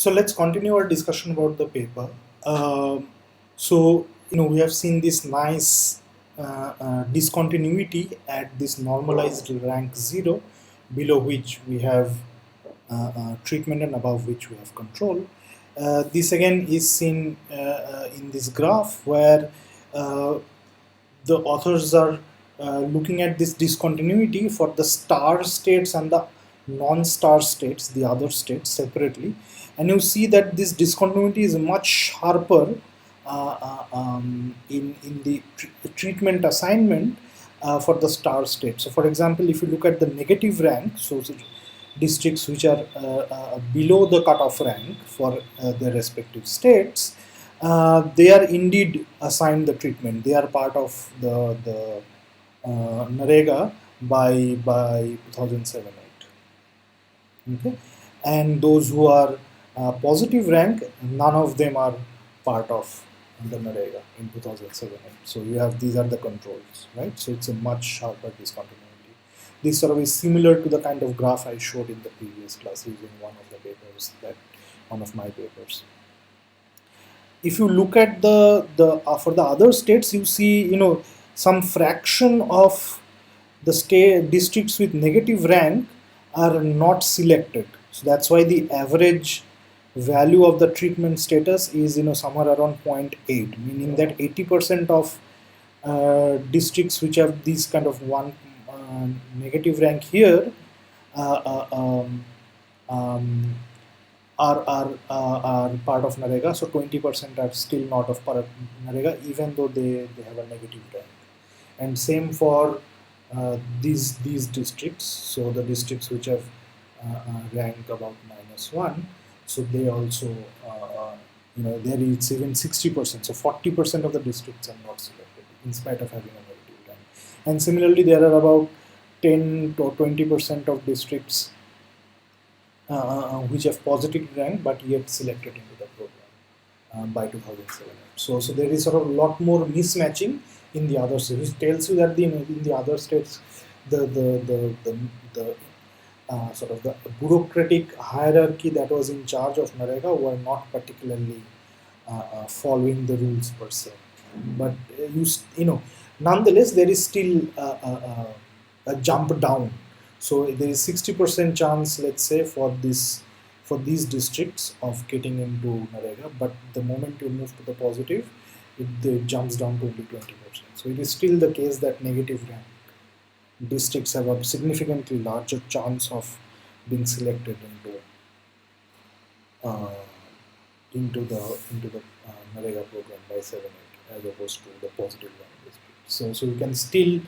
So let's continue our discussion about the paper. We have seen this nice discontinuity at this normalized rank 0, below which we have treatment and above which we have control. This again is seen in this graph where uh, the authors are looking at this discontinuity for the star states and the non-star states, the other states separately, and you see that this discontinuity is much sharper in the treatment assignment for the star state. So for example, if you look at the negative rank, so districts which are below the cutoff rank for their respective states, they are indeed assigned the treatment. They are part of the NREGA by 2007-8. Okay, and those who are positive rank, none of them are part of the NREGA in 2007-8. So you have, these are the controls, right? So it's a much sharper discontinuity. This sort of is similar to the kind of graph I showed in the previous class using one of the papers, that one of my papers. If you look at the for the other states, you see, some fraction of the state districts with negative rank are not selected. So that's why the average value of the treatment status is somewhere around 0.8, meaning that 80% of districts which have these kind of one negative rank here uh, uh, um, um, are part of NREGA. So 20% are still not of part of NREGA, even though they have a negative rank. And same for these districts. So the districts which have rank about -1, so they also there it's even 60%. So 40% of the districts are not selected in spite of having a negative rank. And similarly, there are about 10 to 20% of districts which have positive rank but yet selected into the program by 2007. So there is sort of a lot more mismatching in the other states, which tells you that in the other states the sort of the bureaucratic hierarchy that was in charge of NREGA were not particularly following the rules per se. But nonetheless, there is still a jump down. So there is 60% chance, let's say, for these districts of getting into NREGA, but the moment you move to the positive, it jumps down to only 20%. So it is still the case that negative rank districts have a significantly larger chance of being selected uh, into the NREGA program by 7-8 as opposed to the positive rank districts. So you can still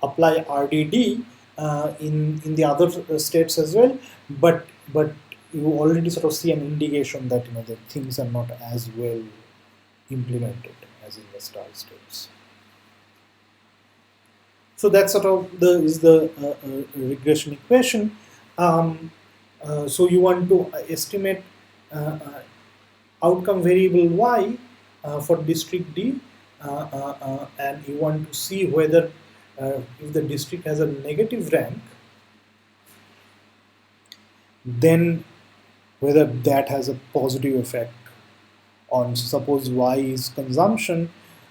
apply RDD in the other states as well, but you already sort of see an indication that the things are not as well implemented as in the star states. So that sort of is the regression equation. So you want to estimate outcome variable y for district D, and you want to see whether if the district has a negative rank, then whether that has a positive effect on, suppose y is consumption.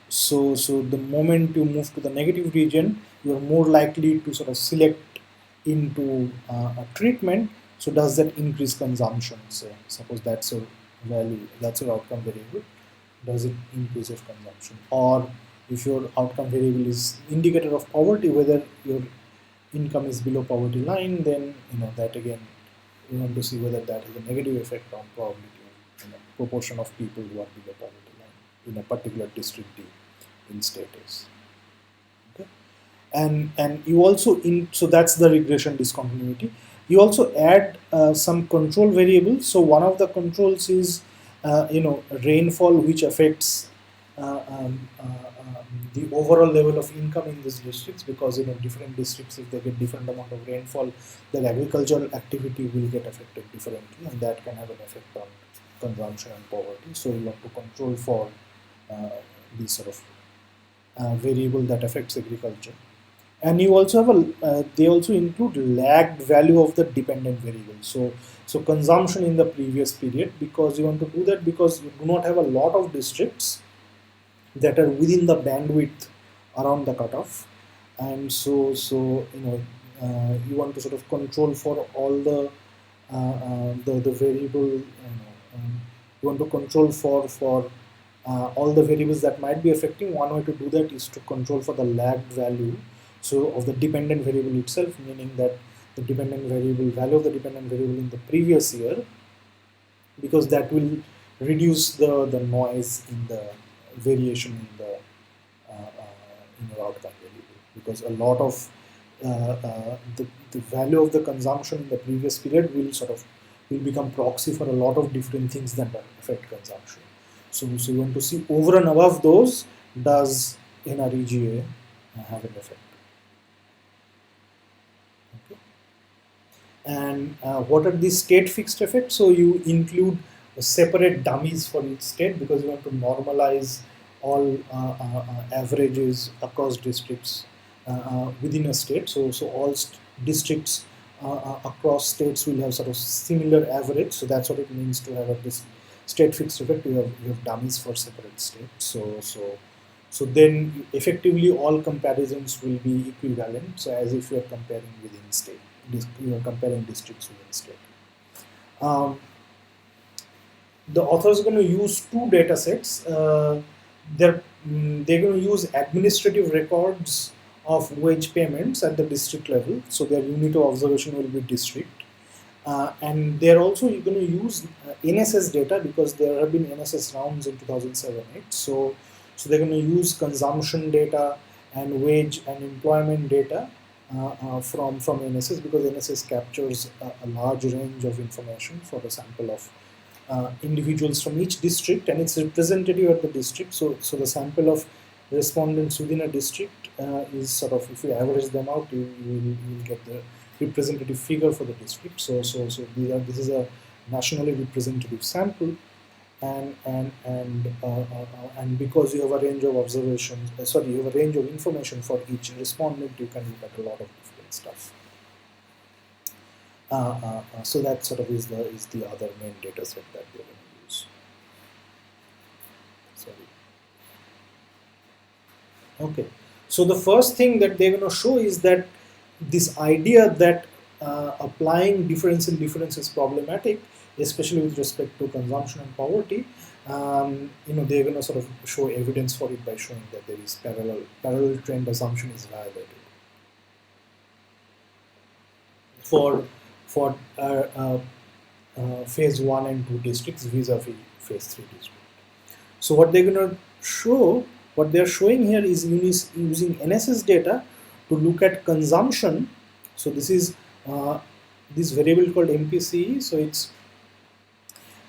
So the moment you move to the negative region, you are more likely to sort of select into a treatment. So does that increase consumption? Say, suppose that's your value, that's your outcome variable. Does it increase your consumption? Or if your outcome variable is indicator of poverty, whether your income is below poverty line, then that again we want to see whether that has a negative effect on probability of proportion of people who are below poverty line in a particular district D in status. Okay, and you also so that's the regression discontinuity. You also add some control variables. So one of the controls is rainfall, which affects the overall level of income in these districts, because different districts, if they get different amount of rainfall, their agricultural activity will get affected differently, and that can have an effect on consumption and poverty. So you want to control for these sort of variable that affects agriculture. And you also have they also include lagged value of the dependent variable. So consumption in the previous period, because you want to do that because you do not have a lot of districts that are within the bandwidth around the cutoff, and so you want to sort of control for all the variable, you want to control for all the variables that might be affecting. One way to do that is to control for the lagged value, so of the dependent variable itself, meaning that the dependent variable value of the dependent variable in the previous year, because that will reduce the noise in the variation in your outcome variable, because a lot of the value of the consumption in the previous period will become proxy for a lot of different things that affect consumption. So you want to see over and above those, does NREGA have an effect? Okay. And what are these state fixed effects? So you include separate dummies for each state, because you want to normalize all averages across districts within a state. So all districts across states will have sort of similar average. So that's what it means to have this state fixed effect. You have dummies for separate states. So then effectively all comparisons will be equivalent. So as if you are comparing within state, you are comparing districts within state. The authors are going to use two data sets. They're going to use administrative records of wage payments at the district level. So their unit of observation will be district. And they're also going to use NSS data, because there have been NSS rounds in 2007-8. So they're going to use consumption data and wage and employment data from NSS, because NSS captures a large range of information for a sample of individuals from each district, and it's representative at the district. So the sample of respondents within a district is sort of, if you average them out, you will get the representative figure for the district. So this is a nationally representative sample, and because you have a range of observations, you have a range of information for each respondent, you can look at a lot of different stuff. So that sort of is the other main data set that we're going to use. Sorry. Okay. So the first thing that they're going to show is that this idea that applying difference in difference is problematic, especially with respect to consumption and poverty. They're going to sort of show evidence for it by showing that there is parallel trend assumption is violated for phase 1 and 2 districts vis-a-vis phase 3 district. So what they're going to show, what they're showing here is using NSS data to look at consumption. So this is this variable called MPCE. So it's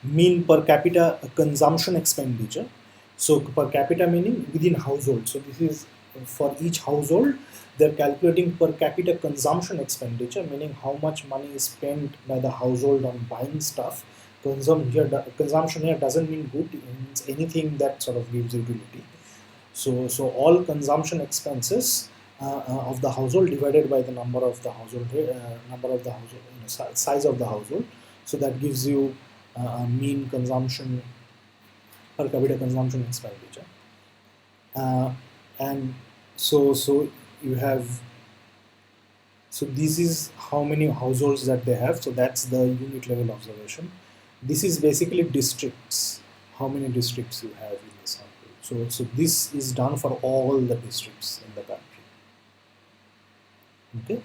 mean per capita consumption expenditure. So per capita meaning within household. So this is for each household, they're calculating per capita consumption expenditure, meaning how much money is spent by the household on buying stuff. Consumption here doesn't mean good, it means anything that sort of gives utility. So all consumption expenses of the household divided by the number of the household, size of the household. So that gives you mean consumption, per capita consumption expenditure. And so you have, so this is how many households that they have. So that's the unit level observation. This is basically districts, how many districts you have in the sample. So this is done for all the districts in the country. Okay.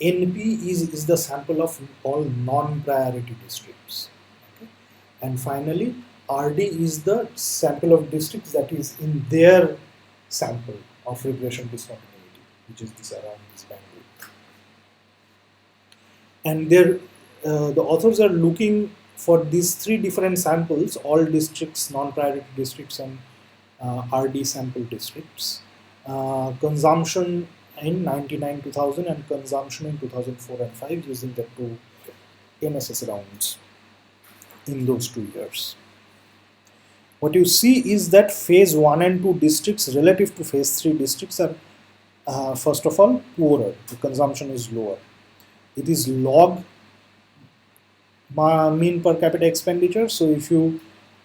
NP is the sample of all non-priority districts. Okay. And finally, RD is the sample of districts that is in their sample of regression discontinuity, which is this around this bandwidth. And the authors are looking for these three different samples, all districts, non-priority districts, and RD sample districts. Consumption in 99-2000 and consumption in 2004 and 5 using the two NSS rounds in those 2 years. What you see is that phase 1 and 2 districts relative to phase 3 districts are first of all, poorer. The consumption is lower. It is log mean per capita expenditure. So if you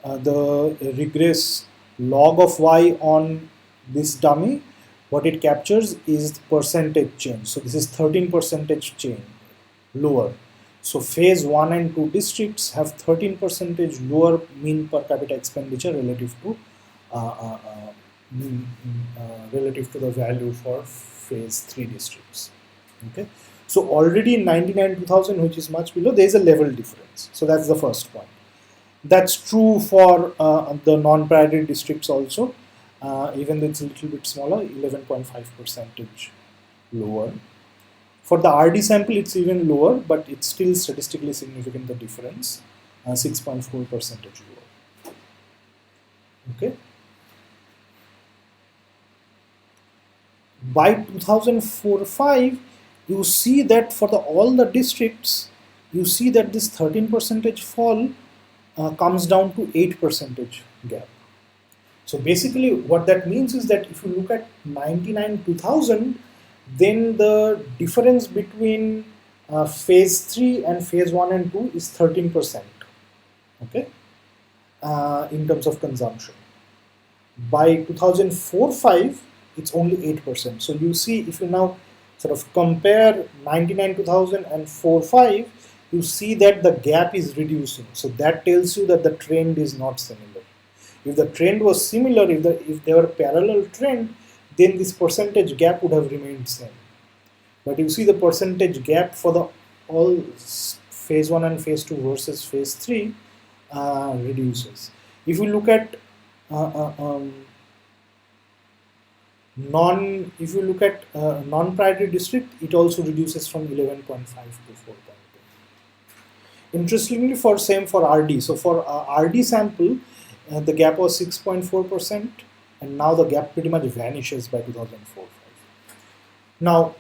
the regress log of y on this dummy, what it captures is the percentage change. So this is 13 percentage change lower. So phase 1 and 2 districts have 13 percentage lower mean per capita expenditure relative to relative to the value for phase 3 districts. Okay, so already in 99 2000, which is much below, there is a level difference. So that's the first point. That's true for the non-priority districts also, even though it's a little bit smaller, 11.5 percentage lower. For the RD sample, it's even lower, but it's still statistically significant, the difference, 6.4 percentage lower. Okay. By 2004-5, you see that for all the districts, you see that this 13 percentage fall comes down to 8 percentage gap. So basically what that means is that if you look at 99 2000, then the difference between phase 3 and phase 1 and 2 is 13%, okay, in terms of consumption. By 2004-5, it's only 8%. So you see, if you now sort of compare 99 2000 and 4-5, you see that the gap is reducing. So that tells you that the trend is not similar. If the trend was similar, if there were parallel trend, then this percentage gap would have remained same. But you see the percentage gap for the all phase 1 and phase 2 versus phase 3 reduces. If you look at non-priority district, it also reduces from 11.5 to 4.2. Interestingly, for RD, so for RD sample, the gap was 6.4%, and now the gap pretty much vanishes by 2004-5. Now,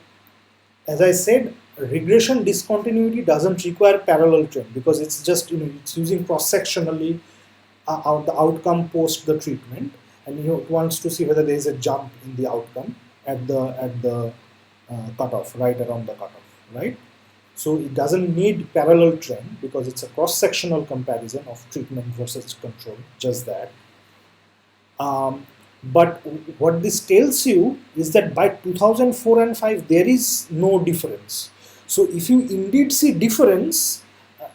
as I said, regression discontinuity doesn't require parallel trend, because it's just, it's using cross-sectionally the outcome post the treatment, and it wants to see whether there is a jump in the outcome at the cutoff, right around the cutoff, right? So it doesn't need parallel trend, because it's a cross-sectional comparison of treatment versus control, just that. But what this tells you is that by 2004 and 5, there is no difference. So if you indeed see difference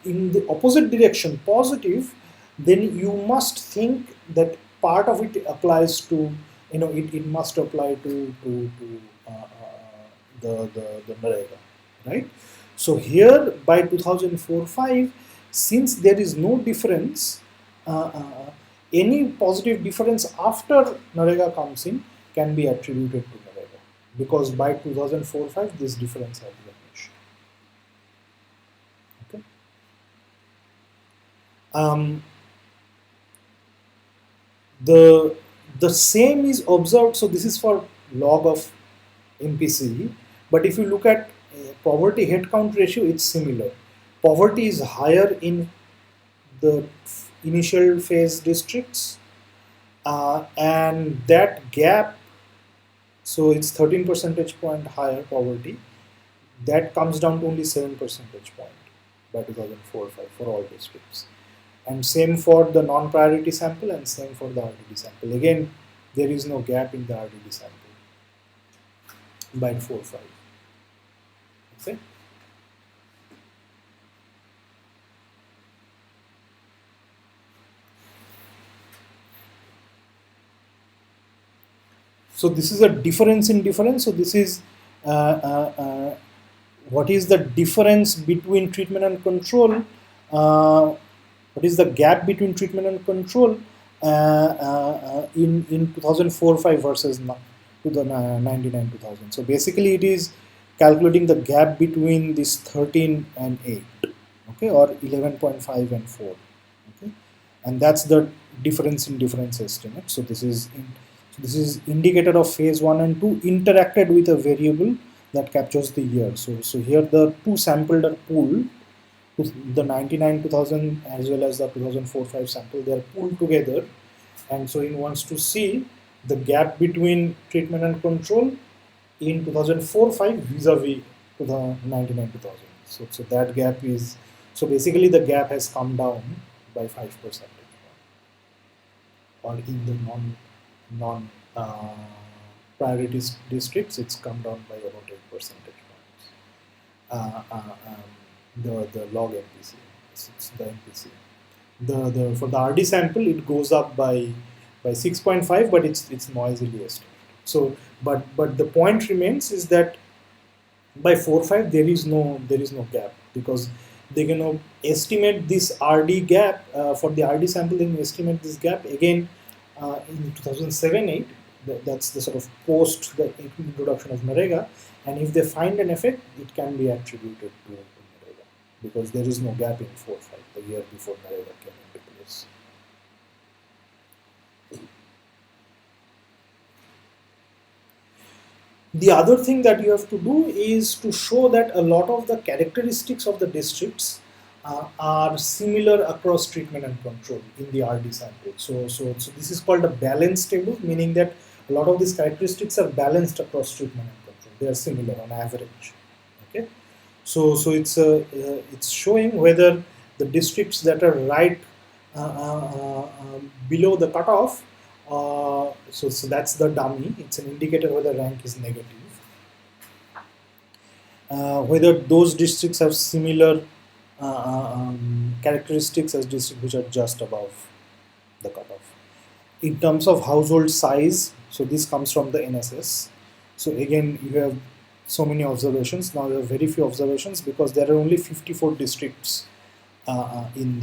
in the opposite direction, positive, then you must think that part of it applies to, it must apply to the NREGA, right? So here by 2004-5, since there is no difference, any positive difference after NREGA comes in can be attributed to NREGA, because by 2004-5 this difference has vanished. Okay. The same is observed. So this is for log of MPC, but if you look at poverty headcount ratio, it's similar. Poverty is higher in the initial phase districts, and that gap, so it's 13 percentage point higher poverty, that comes down to only 7 percentage point by 2004-5 for all districts. And same for the non-priority sample, and same for the RDD sample. Again, there is no gap in the RDD sample by 4-5. Okay. So this is a difference in difference. So this is what is the difference between treatment and control? What is the gap between treatment and control in 2004-5 versus to the 99 2000? So basically, it is calculating the gap between this 13 and 8, okay, or 11.5 and 4, okay, and that's the difference in difference estimate. So this is indicator of phase 1 and 2 interacted with a variable that captures the year. So here the two sampled are pooled, the 99 2000 as well as the 2004-5 sample, they are pooled together, and so it wants to see the gap between treatment and control in 2004-5 vis-a-vis to the 99-2000. So that gap is, so basically the gap has come down by 5%, or in the non priority districts it's come down by about 8 percentage points. The log MPC, it's the MPC. The for the RD sample it goes up by 6.5, but it's noisily estimated. So but the point remains is that by 4-5 there is no gap, because they're going to estimate this RD gap for the RD sample. They estimate this gap again in 2007-8. That's the sort of post the introduction of NREGA, and if they find an effect, it can be attributed to NREGA, because there is no gap in 4-5, the year before NREGA came into place. The other thing that you have to do is to show that a lot of the characteristics of the districts are similar across treatment and control in the RD sample. So this is called a balance table, meaning that a lot of these characteristics are balanced across treatment and control. They are similar on average. Okay, so it's showing whether the districts that are right below the cutoff. So that's the dummy. It's an indicator whether rank is negative. Whether those districts have similar characteristics as districts which are just above the cutoff. In terms of household size, so this comes from the NSS. So again, you have so many observations. Now you have very few observations because there are only 54 districts in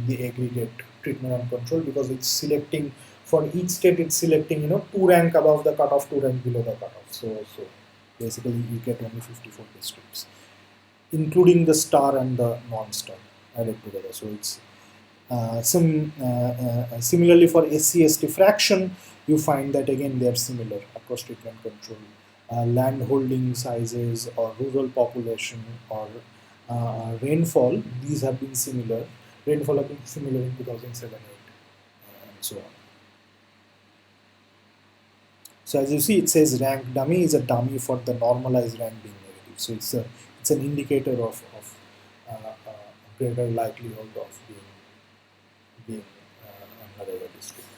the aggregate treatment and control, because it's selecting for each state. It's selecting 2 rank above the cutoff, 2 rank below the cutoff. So basically you get only 54 districts, including the star and the non-star added together. So it's similarly for SC/ST fraction, you find that again they are similar across treatment control. Land holding sizes or rural population or rainfall, these have been similar. Rainfall have been similar in 2007-8 and so on. So as you see, it says rank dummy is a dummy for the normalized rank being negative. So it's an indicator of greater likelihood of being another district.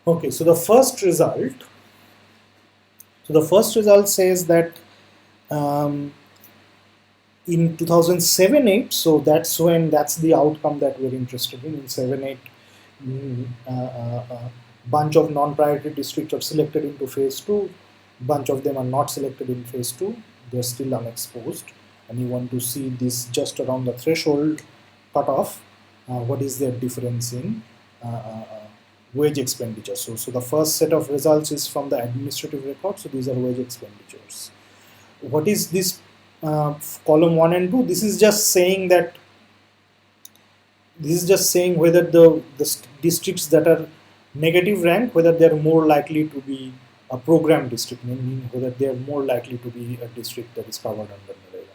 Okay, so the first result says that in 2007-8, so that's the outcome that we're interested in. In 7-8, bunch of non-priority districts are selected into phase 2. Bunch of them are not selected in phase 2. They're still unexposed, and you want to see this just around the threshold cutoff. What is their difference in wage expenditure? So the first set of results is from the administrative record. So these are wage expenditures. What is this column 1 and 2? This is just saying that whether the districts that are negative rank, whether they are more likely to be a program district, meaning whether they are more likely to be a district that is covered under NREGA.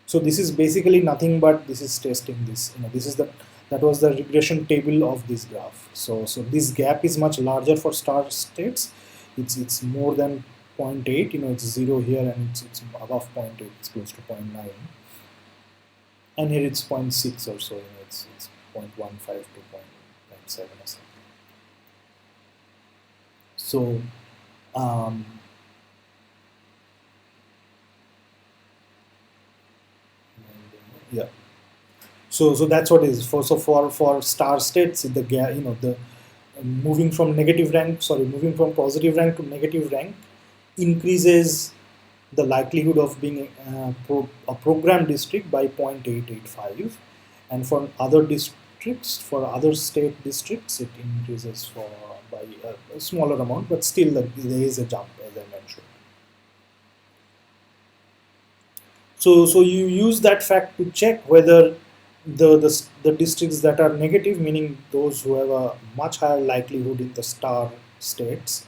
So this is basically nothing but this is testing this. This is that was the regression table of this graph. So this gap is much larger for star states. It's more than 0.8. It's 0 here, and it's above 0.8. It's close to 0.9, and here it's 0.6 or so. It's 0.15 to 0.7 or something. So yeah. So that's what it is. For star states, the gap, the moving from positive rank to negative rank increases the likelihood of being a program district by 0.885, and for other districts, for other state districts, it increases by a smaller amount, but still there is a jump, as I mentioned. So you use that fact to check whether the districts that are negative, meaning those who have a much higher likelihood in the star states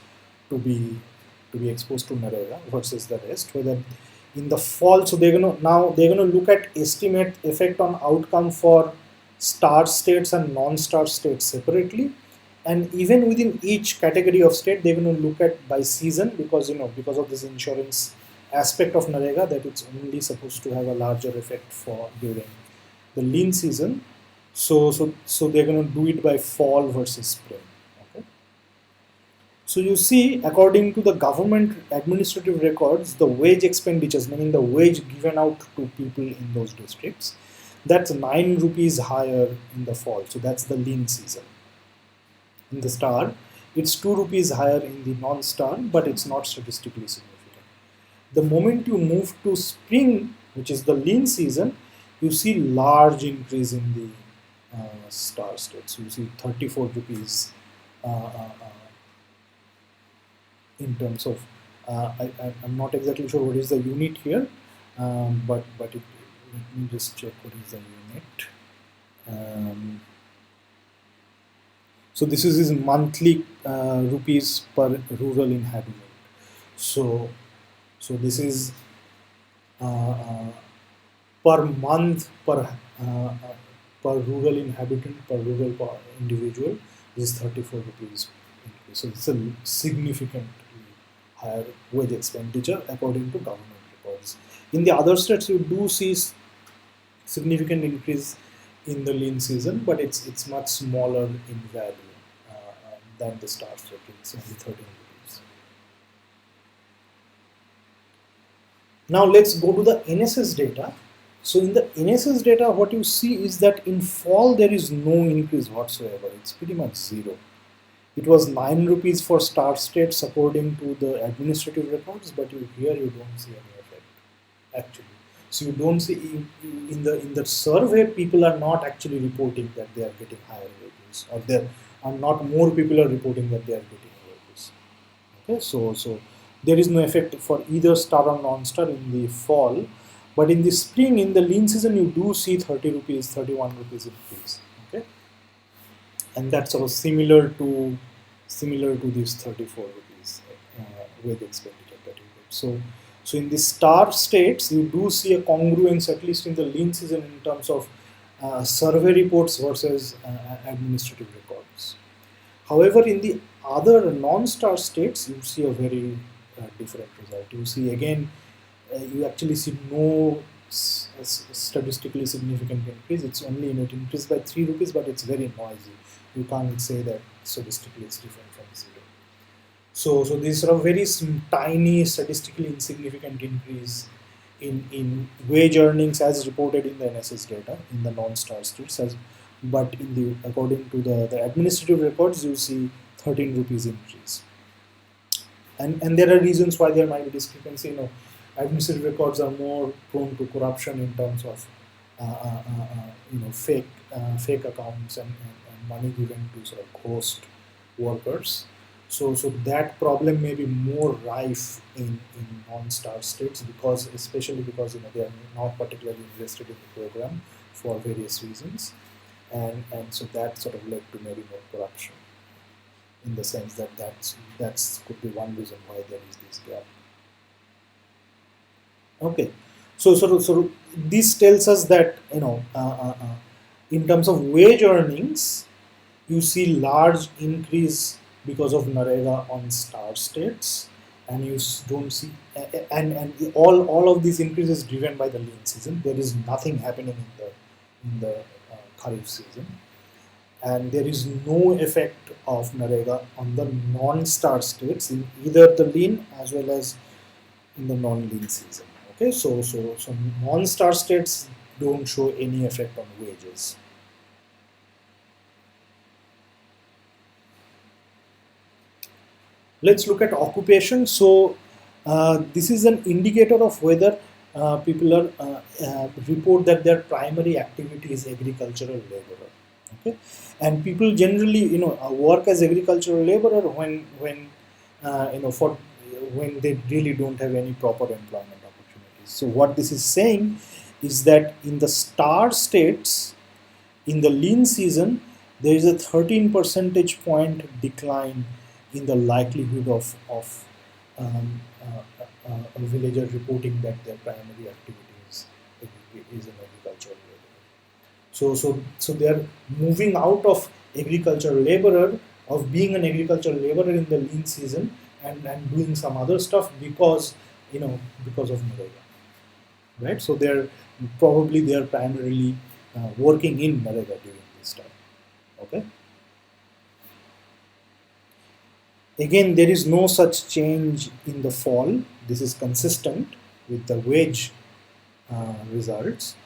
to be exposed to NREGA versus the rest, whether in the fall. So they're gonna look at estimate effect on outcome for star states and non-star states separately, And even within each category of state, they're going to look at by season, because because of this insurance aspect of Narega, that it's only supposed to have a larger effect for during the lean season. So they're going to do it by fall versus spring. Okay. So you see, according to the government administrative records, the wage expenditures, meaning the wage given out to people in those districts, that's 9 rupees higher in the fall. So that's the lean season. In the star, it's 2 rupees higher in the non-star, but it's not statistically significant. The moment you move to spring, which is the lean season, you see large increase in the star states. You see 34 rupees in terms of, I'm not exactly sure what is the unit here, but let me just check what is the unit. So this is his monthly rupees per rural inhabitant. So this is per month per rural inhabitant, per rural individual. This is 34 rupees increase. So it's a significantly higher wage expenditure according to government reports. In the other states, you do see significant increase in the lean season, but it's much smaller in value than the star state. It's only 13 rupees. Now let's go to the NSS data. So in the NSS data, what you see is that in fall there is no increase whatsoever. It's pretty much zero. It was 9 rupees for star states according to the administrative records, but here you don't see any effect actually. So you don't see in the survey, people are not actually reporting that they are getting higher wages, or there are not more people are reporting that they are getting wages. Okay, so there is no effect for either star or non-star in the fall, but in the spring, in the lean season, you do see 30 rupees, 31 rupees increase. Okay, and that's sort of similar to this 34 rupees wage expenditure that you get. So in the star states, you do see a congruence, at least in the lean season, in terms of survey reports versus administrative records. However, in the other non-star states, you see a very different result. You see again, you actually see no statistically significant increase. It's only, it increased by 3 rupees, but it's very noisy. You can't say that statistically it's different from zero. So these are a very tiny, statistically insignificant increase in wage earnings as reported in the NSS data in the non-star states, but in the according to the administrative records, you see 13 rupees increase. And there are reasons why there might be discrepancy. Administrative records are more prone to corruption in terms of fake accounts and money given to sort of ghost workers. So that problem may be more rife in non-star states, especially because they are not particularly invested in the program for various reasons, and so that sort of led to maybe more corruption, in the sense that that's could be one reason why there is this gap. Okay, so this tells us that in terms of wage earnings, you see large increase because of Narega on star states, and you don't see and all of these increases driven by the lean season. There is nothing happening in the Kharif season, and there is no effect of Narega on the non-star states in either the lean as well as in the non-lean season. Okay, so non-star states don't show any effect on wages. Let's look at occupation. So this is an indicator of whether people are report that their primary activity is agricultural laborer. Okay, and people generally work as agricultural laborer when when they really don't have any proper employment opportunities. So what this is saying is that in the star states, in the lean season, there is a 13 percentage point decline in the likelihood of a villager reporting that their primary activity is in agricultural labor. So they are moving out of agricultural laborer of being an agricultural laborer in the lean season and doing some other stuff because because of Narega, right? So they're primarily working in Narega during this time. Okay. Again, there is no such change in the fall. This is consistent with the wage results.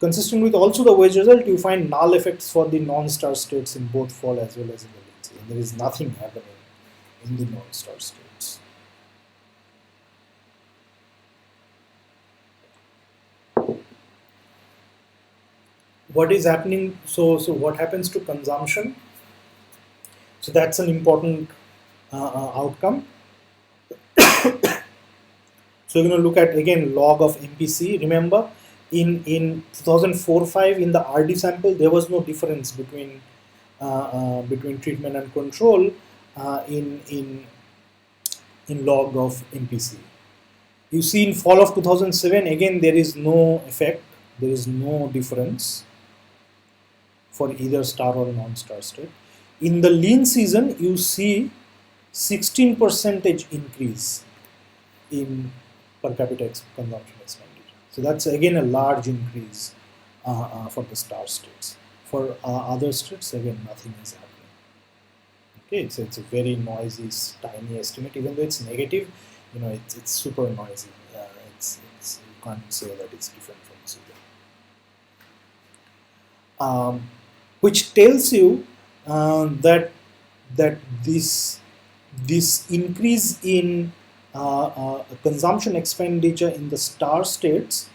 Consistent with also the wage result, you find null effects for the non-star states in both fall as well as in the lean season. There is nothing happening in the non-star states. What is happening? So what happens to consumption? So that's an important outcome. So you're going to look at again log of MPC. Remember, in 2004-5 in the RD sample there was no difference between treatment and control in log of MPC. You see in fall of 2007 again there is no effect, there is no difference for either star or non-star state. In the lean season you see 16% increase in per capita consumption expenditure. So that's again a large increase for the star states. For other states, again, nothing is happening. Okay, it's a very noisy, tiny estimate. Even though it's negative, it's super noisy. You can't say that it's different from zero. Which tells you that this increase in consumption expenditure in the star states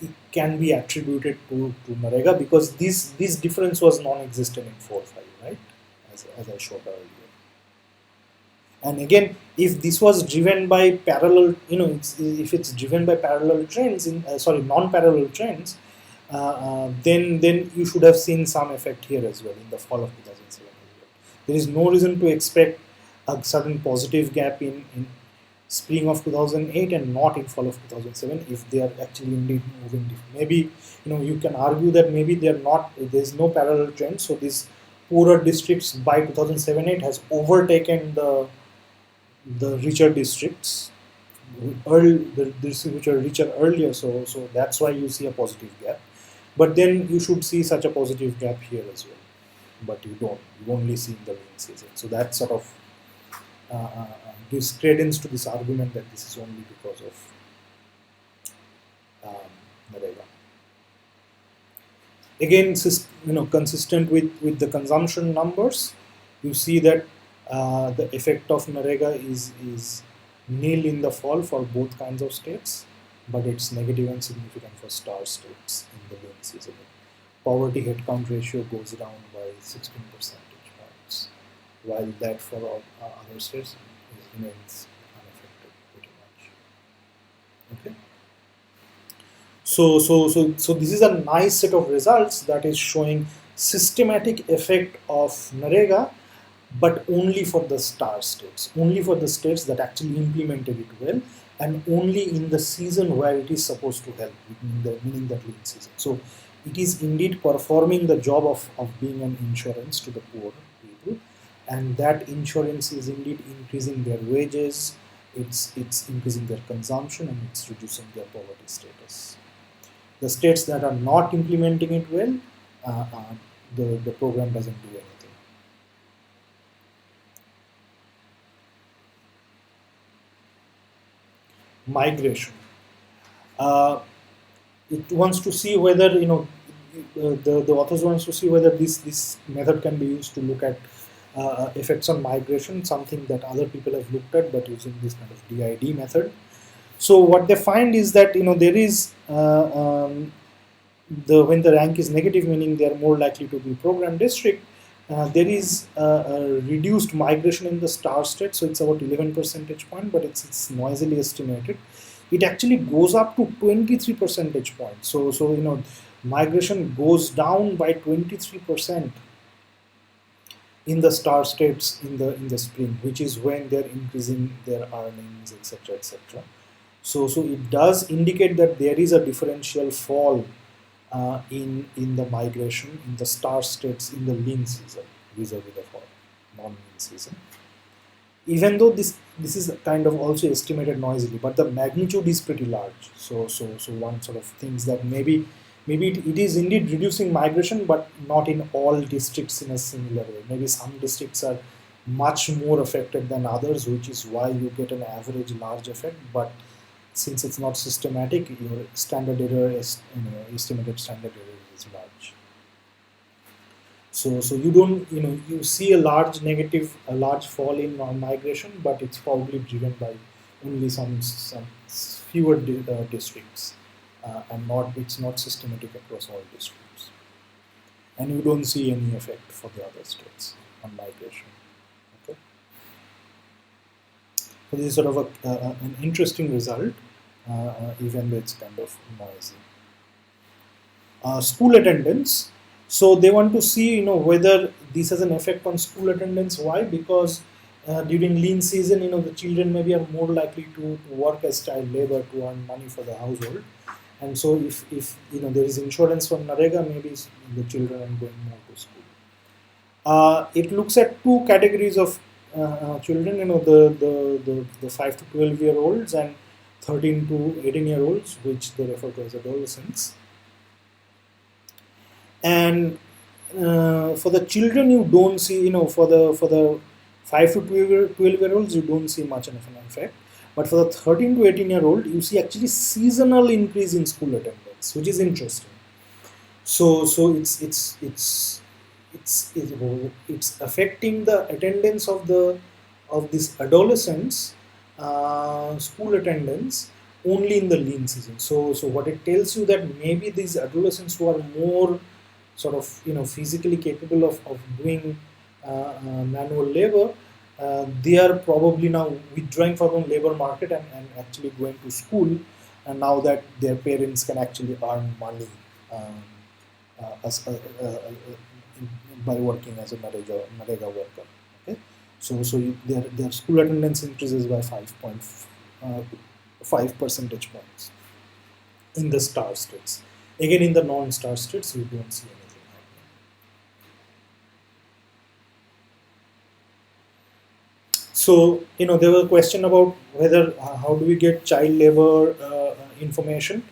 it can be attributed to Narega, because this difference was non-existent in 4-5, right? As I showed earlier. And again, if this was driven by parallel, if it's driven by parallel trends non-parallel trends, then you should have seen some effect here as well in the fall of 2007 as well. There is no reason to expect a certain positive gap in spring of 2008 and not in fall of 2007 if they are actually indeed moving different. Maybe you can argue that maybe there's no parallel trend, so these poorer districts by 2007-8 has overtaken the richer districts, the districts which are richer earlier, so that's why you see a positive gap. But then you should see such a positive gap here as well, but you don't. You only see in the lean season. So that sort of gives credence to this argument that this is only because of Narega. Again, consistent with the consumption numbers, you see that the effect of Narega is nil in the fall for both kinds of states, but it's negative and significant for star states in the lean season. Poverty headcount ratio goes down by 16 percentage points, while that for all other states remains unaffected pretty much. Okay. So this is a nice set of results that is showing systematic effect of Narega, but only for the star states, only for the states that actually implemented it well, and only in the season where it is supposed to help, meaning the lean season. So it is indeed performing the job of being an insurance to the poor people, and that insurance is indeed increasing their wages, it's increasing their consumption, and it's reducing their poverty status. The states that are not implementing it well, the program doesn't do anything. Migration. It wants to see whether the authors wants to see whether this method can be used to look at effects on migration, something that other people have looked at, but using this kind of DID method. So what they find is that there is when the rank is negative, meaning they are more likely to be program district, there is a reduced migration in the star state, so it's about 11 percentage point, but it's noisily estimated. It actually goes up to 23 percentage points. So migration goes down by 23% in the star states in the spring, which is when they're increasing their earnings, etc., etc. So it does indicate that there is a differential fall in the migration in the star states in the lean season, vis-a-vis the non-mean season. Even though this is kind of also estimated noisily, but the magnitude is pretty large. So one sort of thinks that maybe it is indeed reducing migration, but not in all districts in a similar way. Maybe some districts are much more affected than others, which is why you get an average large effect. But since it's not systematic, your standard error is, estimated standard error is large. So you don't, you see a large fall in migration, but it's probably driven by only some fewer districts, and it's not systematic across all districts. And you don't see any effect for the other states on migration. Okay. So this is sort of an interesting result, even though it's kind of noisy. School attendance. So they want to see, whether this has an effect on school attendance. Why? Because during lean season, the children maybe are more likely to work as child labor to earn money for the household. And so if there is insurance from NREGA, maybe the children are going more to school. It looks at two categories of children, the 5 to 12 year olds and 13 to 18 year olds, which they refer to as adolescents. And for the children, you don't see, for the 5 to 12 year olds, you don't see much of an effect. But for the 13 to 18 year old, you see actually seasonal increase in school attendance, which is interesting. So it's affecting the attendance of these adolescents, school attendance, only in the lean season. So what it tells you that maybe these adolescents who are more sort of physically capable of doing manual labor, they are probably now withdrawing from the labor market and actually going to school, and now that their parents can actually earn money by working as a NREGA worker. Okay, so their school attendance increases by 5 percentage points in the star states. Again, in the non-star states, we don't see anything happening. So, there was a question about whether how do we get child labor information,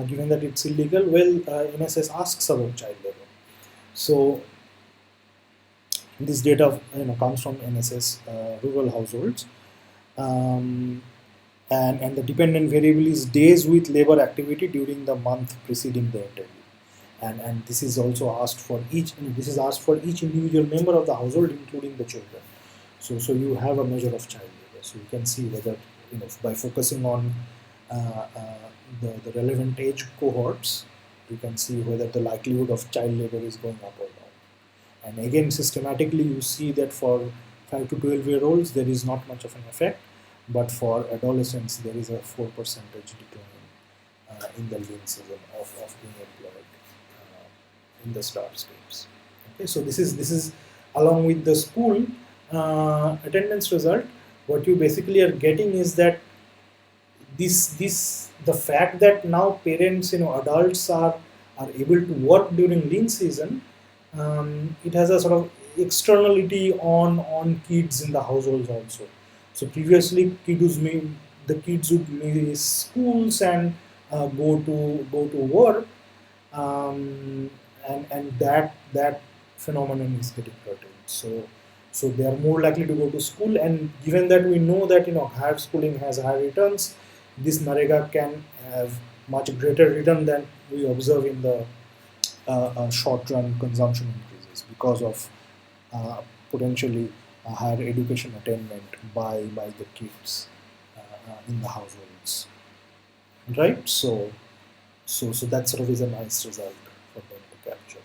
given that it's illegal. Well, NSS asks about child labor. So this data comes from NSS rural households, and the dependent variable is days with labor activity during the month preceding the interview. And this is also asked for each. This is asked for each individual member of the household, including the children. So you have a measure of child labor. So you can see whether by focusing on the relevant age cohorts, you can see whether the likelihood of child labor is going up or down. And again, systematically, you see that for 5 to 12 year olds, there is not much of an effect, but for adolescents, there is a 4% decline in the lean season of being employed in the star states. Okay, so this is along with the school attendance result. What you basically are getting is that the fact that now parents, adults are able to work during lean season, it has a sort of externality on kids in the households also. So previously, the kids would miss schools and go to work, and that phenomenon is getting curtailed. So they are more likely to go to school, and given that we know that higher schooling has higher returns, this NREGA can have much greater return than we observe in the short-run consumption increases because of potentially a higher education attainment by the kids in the households, right? So that sort of is a nice result for them to capture.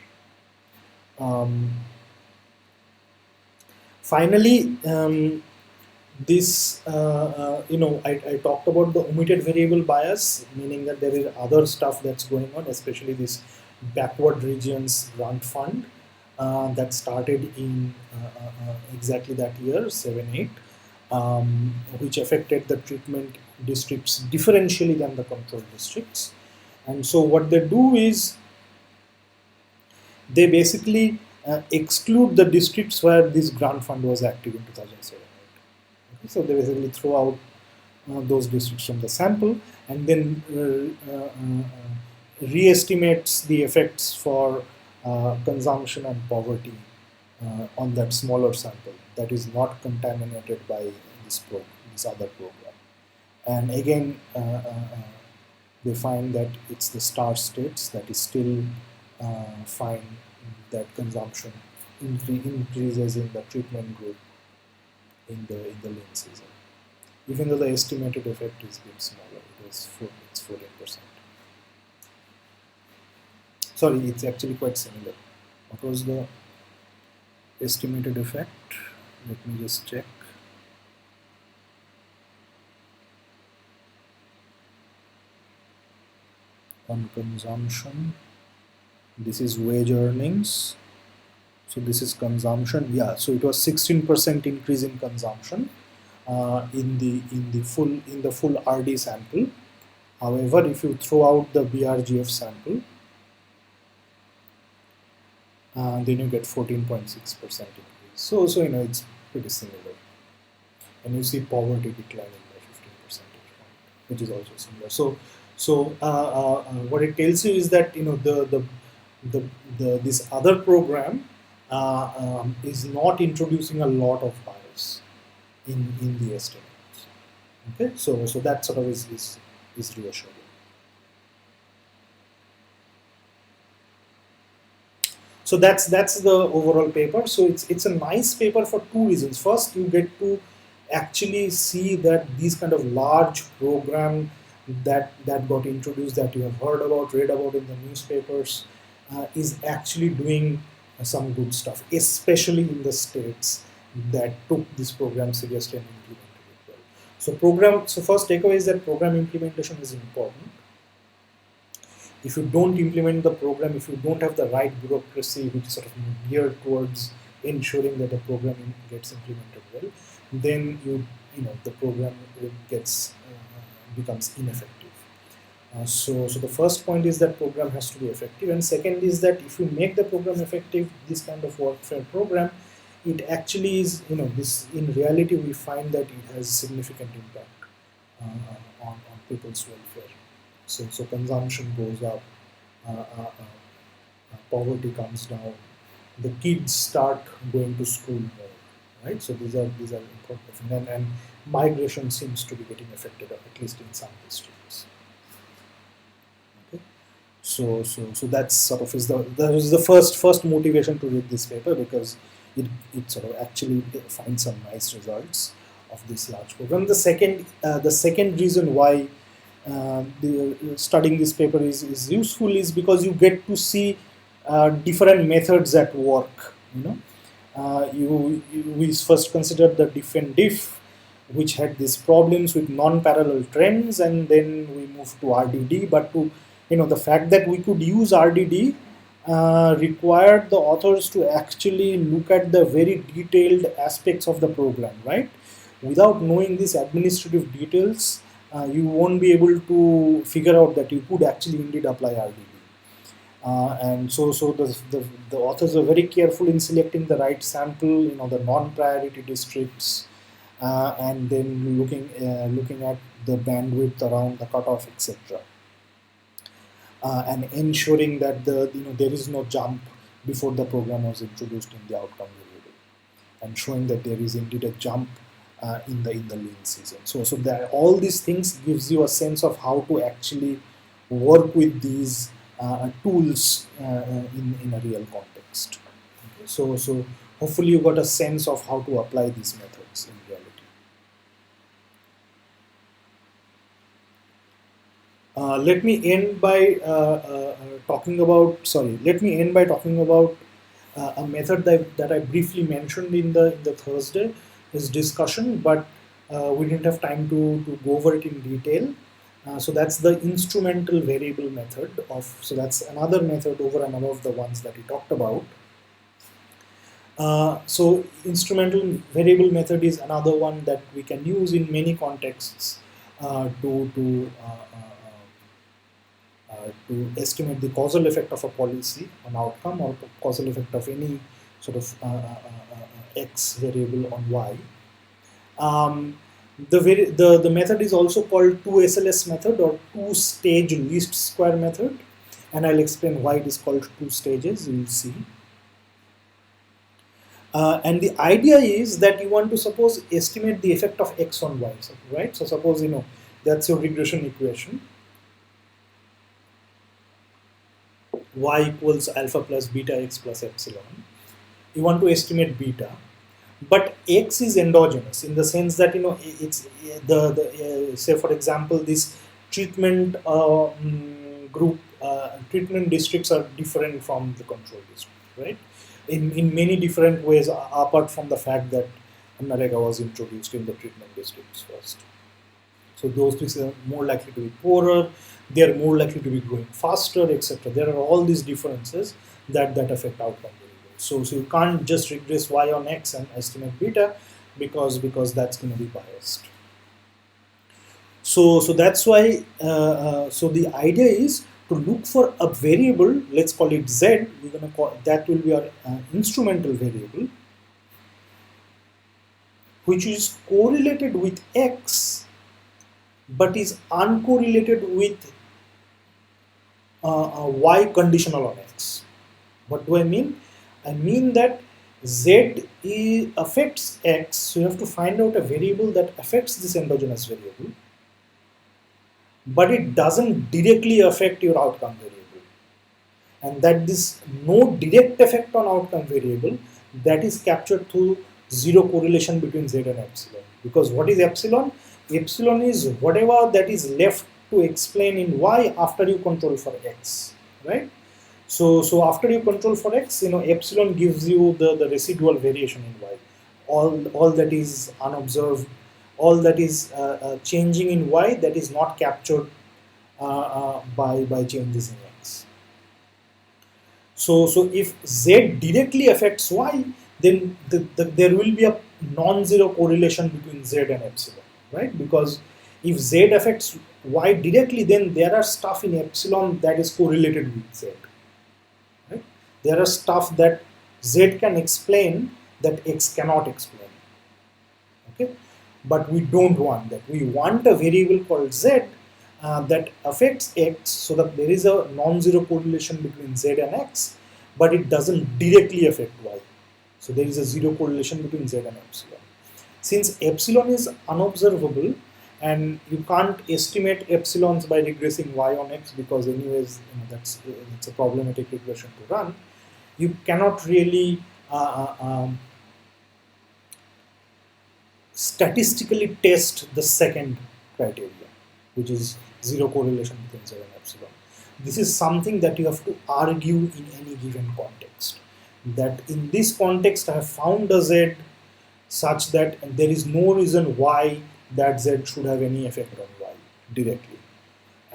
Finally, this I talked about the omitted variable bias, meaning that there is other stuff that's going on, especially this backward regions grant fund that started in exactly that year, 7-8, which affected the treatment districts differentially than the control districts. And so what they do is they basically exclude the districts where this grant fund was active in 2007. Okay, so they basically throw out those districts from the sample and then re-estimates the effects for consumption and poverty on that smaller sample that is not contaminated by this other program. And again, they find that it's the star states that is still find that consumption increases in the treatment group in the lean season, even though the estimated effect is a bit smaller. It's 14%. Sorry, it's actually quite similar. What was the estimated effect? Let me just check. On consumption, this is wage earnings, so this is consumption. Yeah, so it was 16% increase in consumption in the full RD sample. However, if you throw out the BRGF sample, then you get 14.6% increase. So you know, it's pretty similar, and you see poverty declining by 15 percentage point, which is also similar. So what it tells you is that, you know, this other program is not introducing a lot of bias in the estimates. Okay, so that sort of is reassuring. So that's the overall paper. So it's a nice paper for two reasons. First, you get to actually see that these kind of large program that got introduced, that you have heard about, read about in the newspapers, is actually doing some good stuff, especially in the states that took this program seriously and implemented it well. So first takeaway is that program implementation is important. If you don't implement the program, if you don't have the right bureaucracy which is sort of geared towards ensuring that the program gets implemented well, then the program becomes ineffective. So the first point is that program has to be effective, and second is that if you make the program effective, this kind of workfare program, it actually is, this in reality we find that it has significant impact on people's welfare. So consumption goes up, poverty comes down, the kids start going to school more, right? So these are important, and migration seems to be getting affected, at least in some districts. Okay, so that's sort of that was the first motivation to read this paper, because it sort of actually finds some nice results of this large program. The second reason why studying this paper is useful is because you get to see different methods at work. We first considered the diff and diff, which had these problems with non-parallel trends, and then we moved to RDD. But the fact that we could use RDD required the authors to actually look at the very detailed aspects of the program, right? Without knowing these administrative details, you won't be able to figure out that you could actually indeed apply RDD. And so the authors are very careful in selecting the right sample, the non-priority districts, and then looking at the bandwidth around the cutoff, etc. And ensuring that there is no jump before the program was introduced in the outcome variable, and showing that there is indeed a jump in the lean season. So all these things gives you a sense of how to actually work with these tools in a real context. Okay. So hopefully you got a sense of how to apply these methods in reality. Let me end by talking about a method that I briefly mentioned in the Thursday's discussion, but we didn't have time to go over it in detail. So that's the instrumental variable method so that's another method over and above the ones that we talked about. So instrumental variable method is another one that we can use in estimate the causal effect of a policy on outcome or causal effect of any sort of x variable on y. The method is also called 2SLS method or two-stage least square method, and I'll explain why it is called two stages. You will see. And the idea is that you want to suppose estimate the effect of x on y, right? So suppose that's your regression equation. Y equals alpha plus beta x plus epsilon. You want to estimate beta, but x is endogenous in the sense that it's say for example this treatment group treatment districts are different from the control district, right? In many different ways apart from the fact that Narega was introduced in the treatment districts first. So those things are more likely to be poorer, they are more likely to be growing faster, etc. There are all these differences that affect outcome variables. So you can't just regress y on x and estimate beta because that's going to be biased. So that's why so the idea is to look for a variable, let's call it z. We're going to call that will be our instrumental variable, which is correlated with x but is uncorrelated with y conditional on x. What do I mean? I mean that z affects x, so you have to find out a variable that affects this endogenous variable, but it doesn't directly affect your outcome variable, and that this no direct effect on outcome variable that is captured through zero correlation between z and epsilon. Because what is epsilon? Epsilon is whatever that is left to explain in y after you control for x, right? So after you control for x, epsilon gives you the residual variation in y, all that is unobserved, all that is changing in y that is not captured by changes in x. So if z directly affects y, then there will be a non-zero correlation between z and epsilon, right? Because if z affects y directly, then there are stuff in epsilon that is correlated with z, right? There are stuff that z can explain that x cannot explain, okay? But we don't want that. We want a variable called z that affects x, so that there is a non-zero correlation between z and x, but it doesn't directly affect y. So there is a zero correlation between z and epsilon. Since epsilon is unobservable and you can't estimate epsilons by regressing y on x, because anyways that's a problematic regression to run, you cannot really statistically test the second criteria, which is zero correlation between z and epsilon. This is something that you have to argue in any given context. That in this context I have found a z such that there is no reason why that z should have any effect on y directly,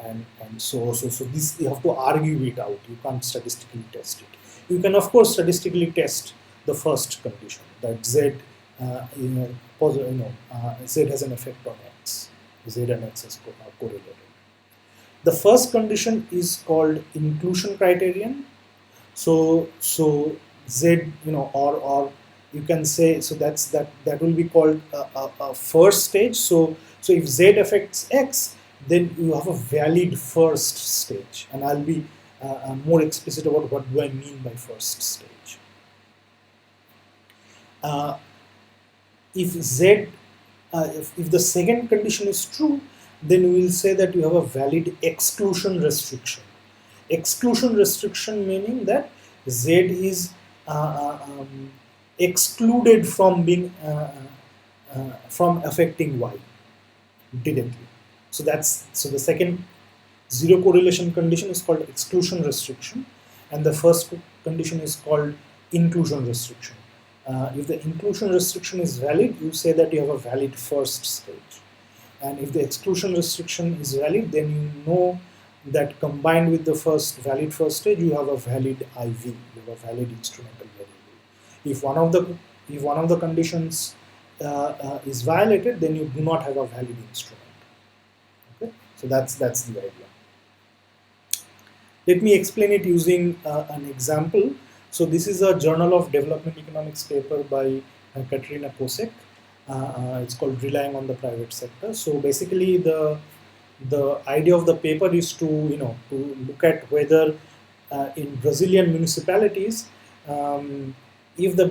and so this you have to argue it out. You can't statistically test it. You can of course statistically test the first condition, that z z has an effect on x, z and x is correlated. The first condition is called inclusion criterion. So z, or you can say, so that will be called a first stage. So if z affects x, then you have a valid first stage, and I'll be more explicit about what do I mean by first stage. If z, if the second condition is true, then we will say that you have a valid exclusion restriction. Exclusion restriction meaning that z is excluded from being from affecting y directly. So the second zero correlation condition is called exclusion restriction, and the first condition is called inclusion restriction. If the inclusion restriction is valid, you say that you have a valid first stage, and if the exclusion restriction is valid, then you know that combined with the valid first stage, you have a valid IV, you have a valid instrumental variable. If one of the conditions is violated, then you do not have a valid instrument. Okay, so that's the idea. Let me explain it using an example. So this is a Journal of Development Economics paper by Katerina Kosek. It's called Relying on the Private Sector. So basically the idea of the paper is to to look at whether in Brazilian municipalities, if the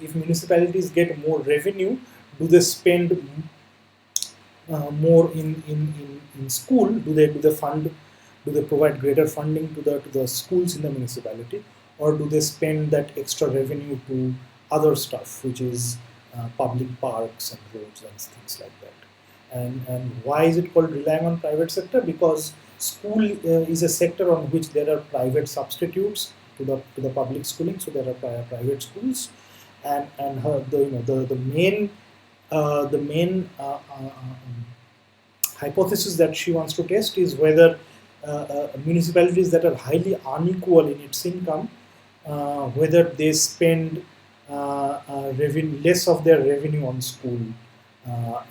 if municipalities get more revenue, do they spend more in school? Do they provide greater funding to the schools in the municipality, or do they spend that extra revenue to other stuff, which is public parks and roads and things like that? And why is it called relying on private sector? Because school is a sector on which there are private substitutes to the public schooling. So there are private schools, and the main hypothesis that she wants to test is whether municipalities that are highly unequal in its income, whether they spend less of their revenue on school,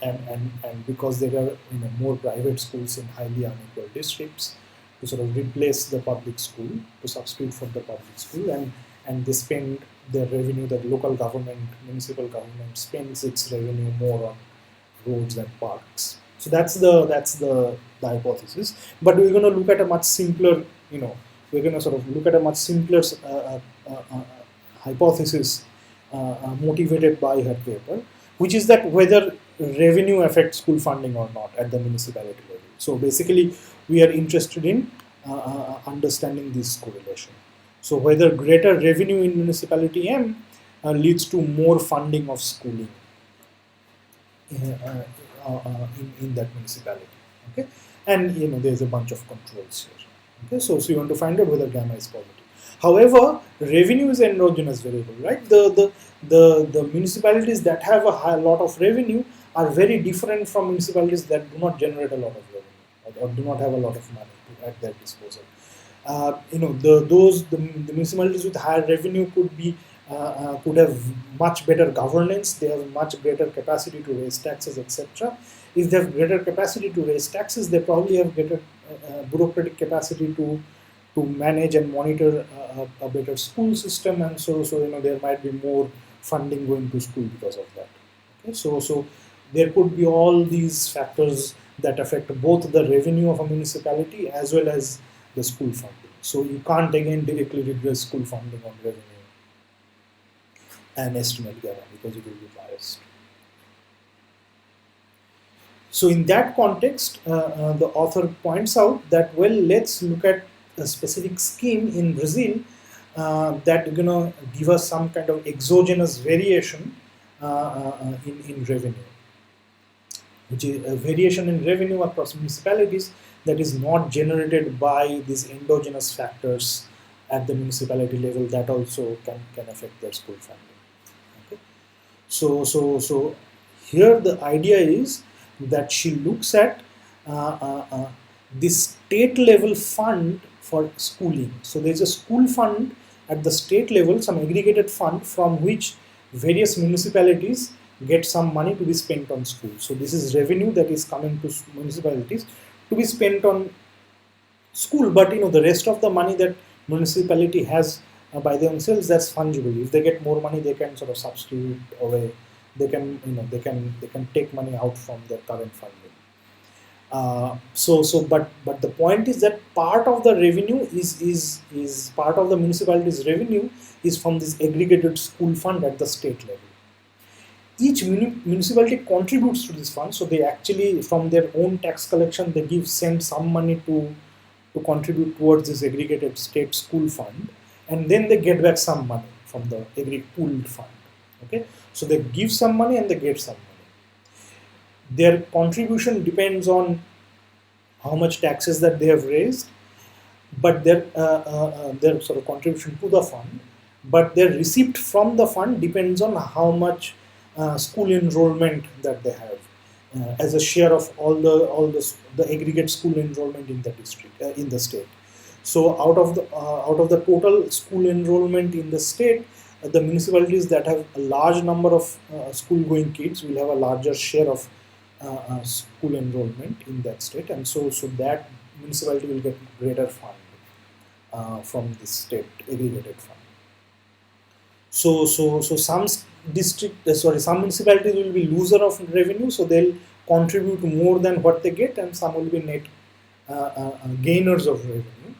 and because there are more private schools in highly unequal districts, to sort of replace the public school, to substitute for the public school, and they spend their revenue, the local government, municipal government spends its revenue more on roads and parks. So that's the hypothesis. But we're going to look at a much simpler, we're going to sort of look at a much simpler hypothesis motivated by her paper, which is that whether revenue affects school funding or not at the municipality level. So basically, we are interested in understanding this correlation. So whether greater revenue in municipality M leads to more funding of schooling in that municipality. Okay, and there's a bunch of controls here. Okay, so you want to find out whether gamma is positive. However, revenue is an endogenous variable, right? The municipalities that have a lot of revenue are very different from municipalities that do not generate a lot of revenue or do not have a lot of money at their disposal. The municipalities with higher revenue could have much better governance. They have much greater capacity to raise taxes, etc. If they have greater capacity to raise taxes, they probably have greater bureaucratic capacity to manage and monitor a better school system, and so there might be more funding going to school because of that. Okay, so there could be all these factors that affect both the revenue of a municipality as well as the school funding. So you can't again directly regress school funding on revenue and estimate gamma because it will be biased. So in that context, the author points out that, well, let's look at a specific scheme in Brazil that give us some kind of exogenous variation in revenue, which is a variation in revenue across municipalities that is not generated by these endogenous factors at the municipality level that also can affect their school funding. Okay? So here the idea is that she looks at this state level fund for schooling. So there's a school fund at the state level, some aggregated fund from which various municipalities get some money to be spent on schools. So this is revenue that is coming to municipalities to be spent on school, but the rest of the money that municipality has by themselves, that's fungible. If they get more money, they can sort of substitute away. They can they can take money out from their current funding. But the point is that part of the revenue is part of the municipality's revenue is from this aggregated school fund at the state level. Each municipality contributes to this fund, so they actually, from their own tax collection, they send some money to contribute towards this aggregated state school fund, and then they get back some money from the pooled fund. Okay, so they give some money and they get some money. Their contribution depends on how much taxes that they have raised, but their sort of contribution to the fund, but their receipt from the fund depends on how much school enrollment that they have as a share of all the aggregate school enrollment in the district in the state. So out of the total school enrollment in the state, the municipalities that have a large number of school-going kids will have a larger share of school enrollment in that state, and so that municipality will get greater fund from the state aggregated fund. So some some municipalities will be loser of revenue, so they'll contribute more than what they get, and some will be net gainers of revenue.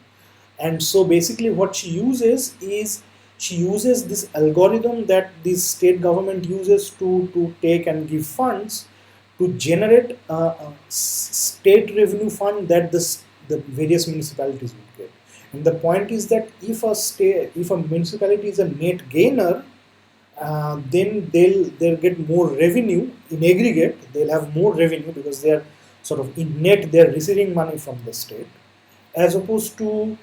And so basically what she uses is she uses this algorithm that the state government uses to take and give funds to generate a state revenue fund that the various municipalities will get. And the point is that if a municipality is a net gainer, then they'll get more revenue in aggregate. They'll have more revenue because they are sort of in net they're receiving money from the state, as opposed to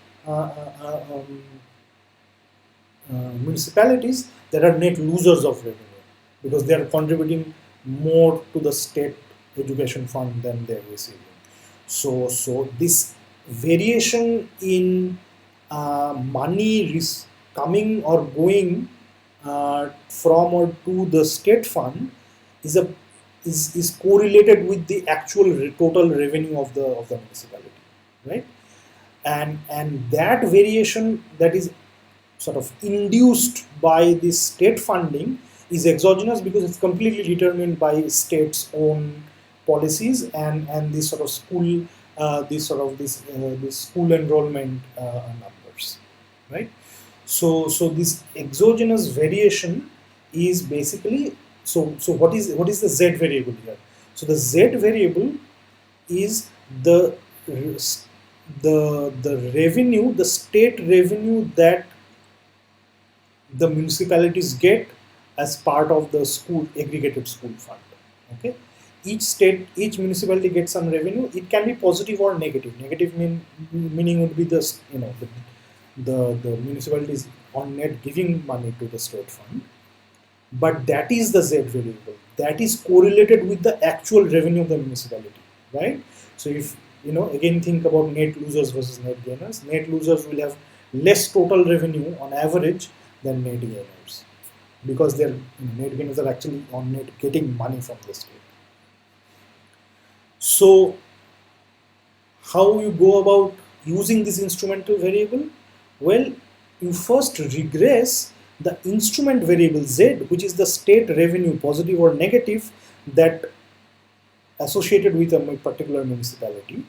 municipalities that are net losers of revenue because they are contributing more to the state education fund than they're receiving. So this variation in money coming or going from or to the state fund is correlated with the actual total revenue of the municipality, right? And that variation that is sort of induced by this state funding is exogenous because it's completely determined by state's own policies and this sort of school this school enrollment numbers, right? So this exogenous variation is basically what is the z variable here? So the z variable is the revenue, the state revenue that the municipalities get as part of the school aggregated school fund. Okay, each municipality gets some revenue. It can be positive or negative. Negative meaning would be the the municipalities on net giving money to the state fund, but that is the z variable that is correlated with the actual revenue of the municipality, right? So if again think about net losers versus net gainers. Net losers will have less total revenue on average than net gainers because their net gainers are actually on net getting money from the state. So how you go about using this instrumental variable? Well, you first regress the instrument variable z, which is the state revenue, positive or negative, that associated with a particular municipality,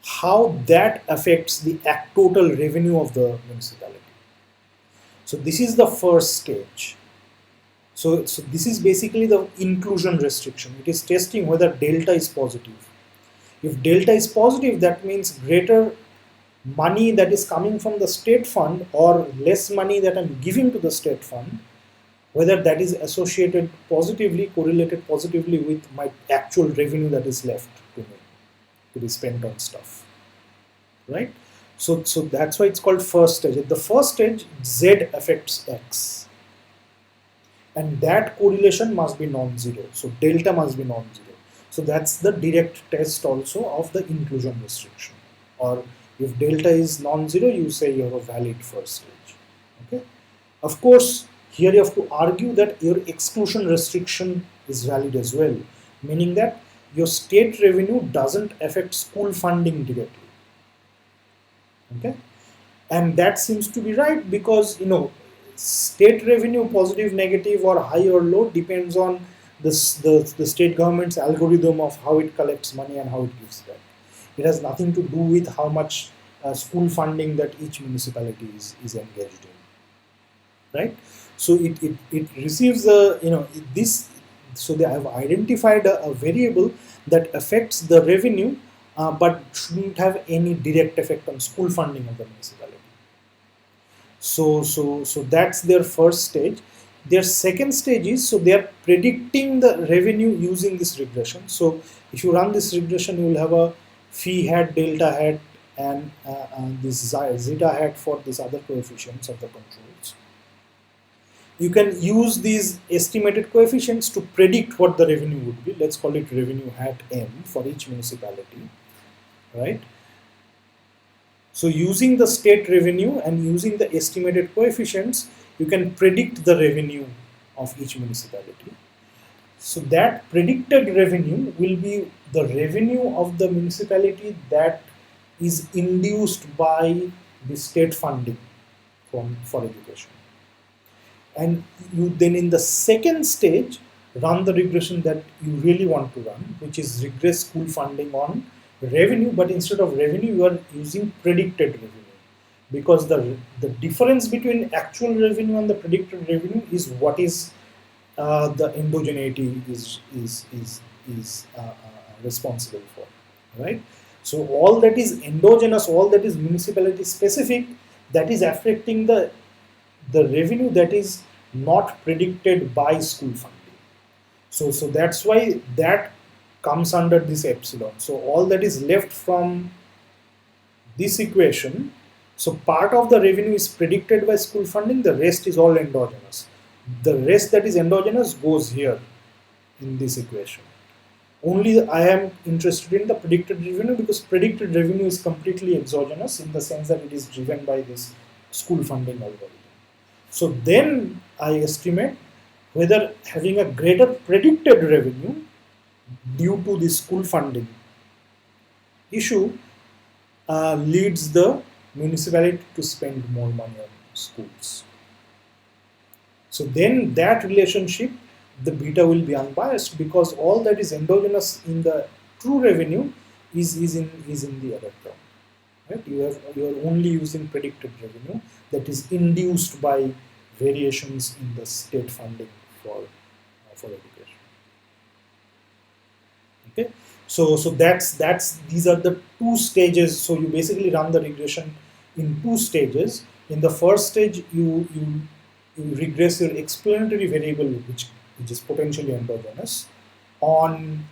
how that affects the total revenue of the municipality. So this is the first stage. So this is basically the inclusion restriction. It is testing whether delta is positive. If delta is positive, that means greater money that is coming from the state fund or less money that I'm giving to the state fund, whether that is associated positively, correlated positively with my actual revenue that is left to me to be spent on stuff, right? So that's why it's called first stage. At the first stage, Z affects X, and that correlation must be non-zero. So delta must be non-zero. So that's the direct test also of the inclusion restriction. Or if delta is non-zero, you say you have a valid first stage. Okay. Of course, here you have to argue that your exclusion restriction is valid as well, meaning that your state revenue doesn't affect school funding directly. Okay, and that seems to be right because state revenue, positive, negative, or high or low, depends on the state government's algorithm of how it collects money and how it gives back. It has nothing to do with how much school funding that each municipality is engaged in, right? So it receives this. So they have identified a variable that affects the revenue, but shouldn't have any direct effect on school funding of the municipality. So that's their first stage. Their second stage is, so they are predicting the revenue using this regression. So if you run this regression, you will have a phi hat, delta hat, and this zeta hat for these other coefficients of the controls. You can use these estimated coefficients to predict what the revenue would be. Let's call it revenue hat M for each municipality, right? So using the state revenue and using the estimated coefficients, you can predict the revenue of each municipality. So that predicted revenue will be the revenue of the municipality that is induced by the state funding for education. And you then in the second stage run the regression that you really want to run, which is regress school funding on revenue, but instead of revenue you are using predicted revenue, because the difference between actual revenue and the predicted revenue is what is the endogeneity is responsible for, right? So all that is endogenous, all that is municipality specific, that is affecting the revenue that is not predicted by school funding. So that's why that comes under this epsilon. So all that is left from this equation, so part of the revenue is predicted by school funding, the rest is all endogenous. The rest that is endogenous goes here in this equation. Only I am interested in the predicted revenue, because predicted revenue is completely exogenous in the sense that it is driven by this school funding algorithm. So then I estimate whether having a greater predicted revenue due to the school funding issue leads the municipality to spend more money on schools. So then that relationship, the beta will be unbiased, because all that is endogenous in the true revenue is in the other term. Right? You are only using predicted revenue that is induced by variations in the state funding for education. Okay, so that's these are the two stages. So you basically run the regression in two stages. In the first stage, you regress your explanatory variable, which is potentially endogenous, on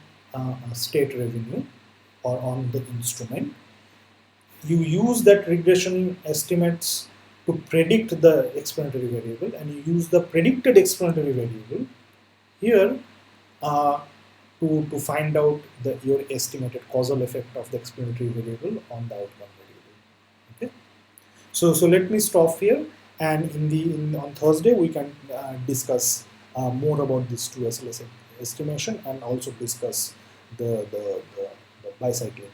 state revenue or on the instrument. You use that regression estimates to predict the explanatory variable, and you use the predicted explanatory variable here to find out your estimated causal effect of the explanatory variable on the outcome variable. Okay, so let me stop here, and on Thursday we can discuss more about these two SLS estimation, and also discuss the bicyclic